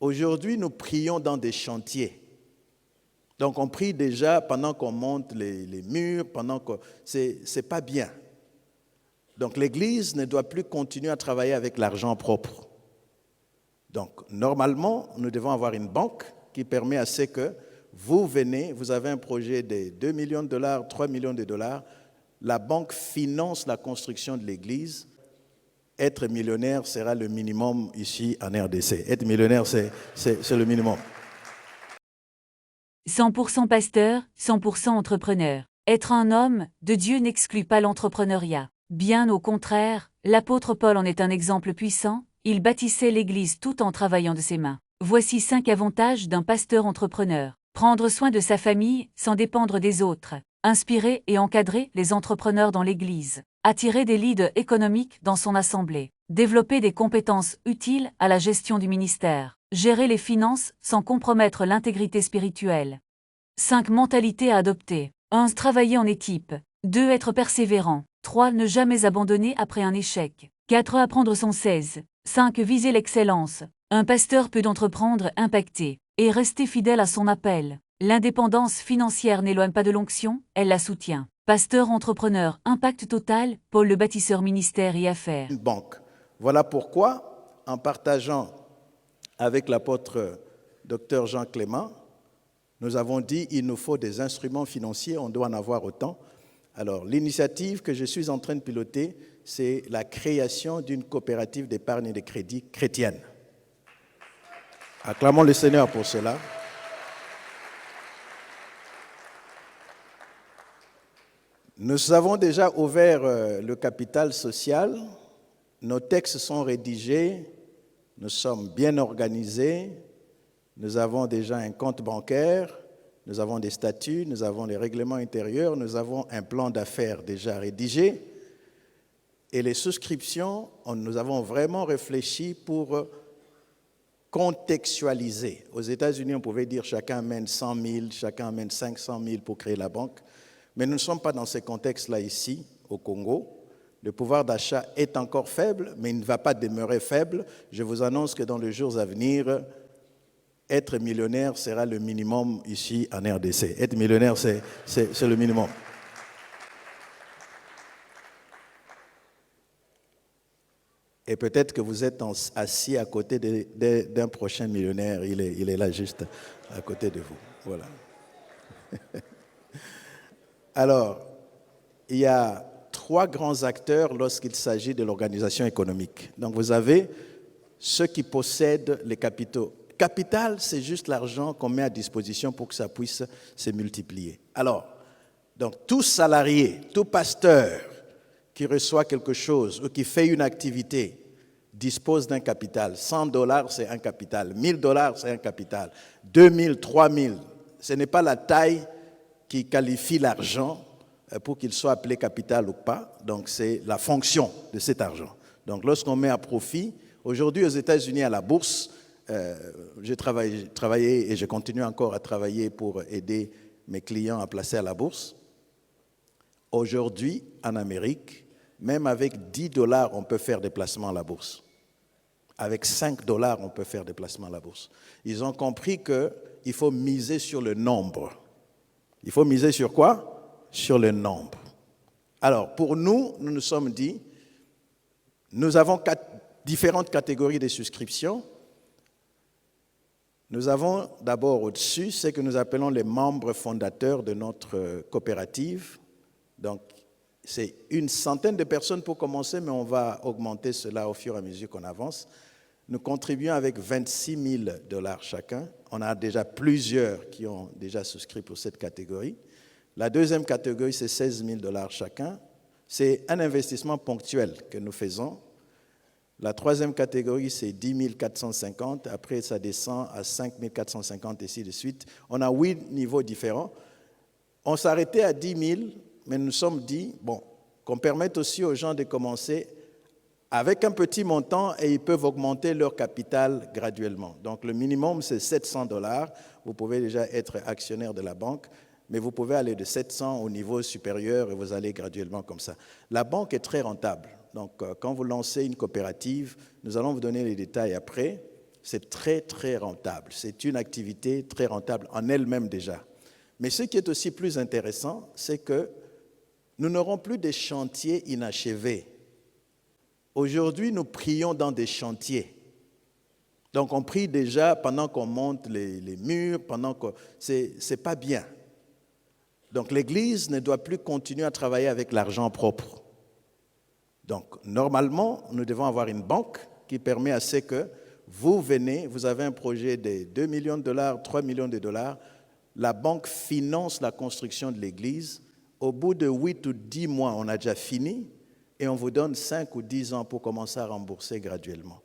Aujourd'hui, nous prions dans des chantiers. Donc, on prie déjà pendant qu'on monte les murs, pendant que... C'est pas bien. Donc, l'Église ne doit plus continuer à travailler avec l'argent propre. Donc, normalement, nous devons avoir une banque qui permet à ce que vous venez, vous avez un projet de 2 millions de dollars, 3 millions de dollars, la banque finance la construction de l'Église. Être millionnaire sera le minimum ici en RDC. Être millionnaire, c'est le minimum. 100% pasteur, 100% entrepreneur. Être un homme de Dieu n'exclut pas l'entrepreneuriat. Bien au contraire, l'apôtre Paul en est un exemple puissant, il bâtissait l'Église tout en travaillant de ses mains. Voici 5 avantages d'un pasteur entrepreneur. Prendre soin de sa famille sans dépendre des autres. Inspirer et encadrer les entrepreneurs dans l'Église. Attirer des leaders économiques dans son assemblée. Développer des compétences utiles à la gestion du ministère. Gérer les finances sans compromettre l'intégrité spirituelle. 5 mentalités à adopter. 1. Travailler en équipe. 2. Être persévérant. 3. Ne jamais abandonner après un échec. 4. Apprendre sans cesse. 5. Viser l'excellence. Un pasteur peut entreprendre, impacter et rester fidèle à son appel. L'indépendance financière n'éloigne pas de l'onction, elle la soutient. Pasteur entrepreneur, impact total, Paul le bâtisseur ministère et affaires. Une banque. Voilà pourquoi, en partageant avec l'apôtre Dr Jean Clément, nous avons dit qu'il nous faut des instruments financiers, on doit en avoir autant. Alors, l'initiative que je suis en train de piloter, c'est la création d'une coopérative d'épargne et de crédit chrétienne. Acclamons le Seigneur pour cela. Nous avons déjà ouvert le capital social, nos textes sont rédigés, nous sommes bien organisés, nous avons déjà un compte bancaire, nous avons des statuts, nous avons les règlements intérieurs, nous avons un plan d'affaires déjà rédigé. Et les souscriptions, nous avons vraiment réfléchi pour contextualiser. Aux États-Unis, on pouvait dire chacun amène 100 000, chacun amène 500 000 pour créer la banque. Mais nous ne sommes pas dans ces contextes-là ici, au Congo. Le pouvoir d'achat est encore faible, mais il ne va pas demeurer faible. Je vous annonce que dans les jours à venir, être millionnaire sera le minimum ici en RDC. Être millionnaire, c'est le minimum. Et peut-être que vous êtes assis à côté d'un prochain millionnaire. Il est là juste à côté de vous. Voilà. Alors, il y a 3 grands acteurs lorsqu'il s'agit de l'organisation économique. Donc, vous avez ceux qui possèdent les capitaux. Capital, c'est juste l'argent qu'on met à disposition pour que ça puisse se multiplier. Alors, donc, tout salarié, tout pasteur qui reçoit quelque chose ou qui fait une activité dispose d'un capital. 100 $, c'est un capital. 1000 $, c'est un capital. 2000, 3000, ce n'est pas la taille qui qualifie l'argent pour qu'il soit appelé capital ou pas. Donc, c'est la fonction de cet argent. Donc, lorsqu'on met à profit, aujourd'hui aux États-Unis à la bourse, j'ai travaillé et je continue encore à travailler pour aider mes clients à placer à la bourse. Aujourd'hui, en Amérique, même avec 10 $, on peut faire des placements à la bourse. Avec 5 $, on peut faire des placements à la bourse. Ils ont compris qu'il faut miser sur le nombre. Il faut miser sur quoi? Sur le nombre. Alors, pour nous, nous nous sommes dit, nous avons différentes catégories de souscriptions. Nous avons d'abord au-dessus ce que nous appelons les membres fondateurs de notre coopérative. Donc, c'est une centaine de personnes pour commencer, mais on va augmenter cela au fur et à mesure qu'on avance. Nous contribuons avec 26 000 $ chacun. On a déjà plusieurs qui ont déjà souscrit pour cette catégorie. La deuxième catégorie, c'est 16 000 $ chacun. C'est un investissement ponctuel que nous faisons. La troisième catégorie, c'est 10 450. Après, ça descend à 5 450 et ainsi de suite. On a 8 niveaux différents. On s'arrêtait à 10 000, mais nous nous sommes dit, bon, qu'on permette aussi aux gens de commencer avec un petit montant et ils peuvent augmenter leur capital graduellement. Donc, le minimum, c'est 700 $. Vous pouvez déjà être actionnaire de la banque, mais vous pouvez aller de 700 au niveau supérieur et vous allez graduellement comme ça. La banque est très rentable. Donc, quand vous lancez une coopérative, nous allons vous donner les détails après. c'est très, très rentable. C'est une activité très rentable en elle-même déjà. Mais ce qui est aussi plus intéressant, c'est que nous n'aurons plus des chantiers inachevés. Aujourd'hui, nous prions dans des chantiers. Donc, on prie déjà pendant qu'on monte les murs, pendant que... C'est pas bien. Donc, l'Église ne doit plus continuer à travailler avec l'argent propre. Donc, normalement, nous devons avoir une banque qui permet à ce que vous venez, vous avez un projet de 2 millions de dollars, 3 millions de dollars, la banque finance la construction de l'Église. Au bout de 8 ou 10 mois, on a déjà fini et on vous donne 5 ou 10 ans pour commencer à rembourser graduellement.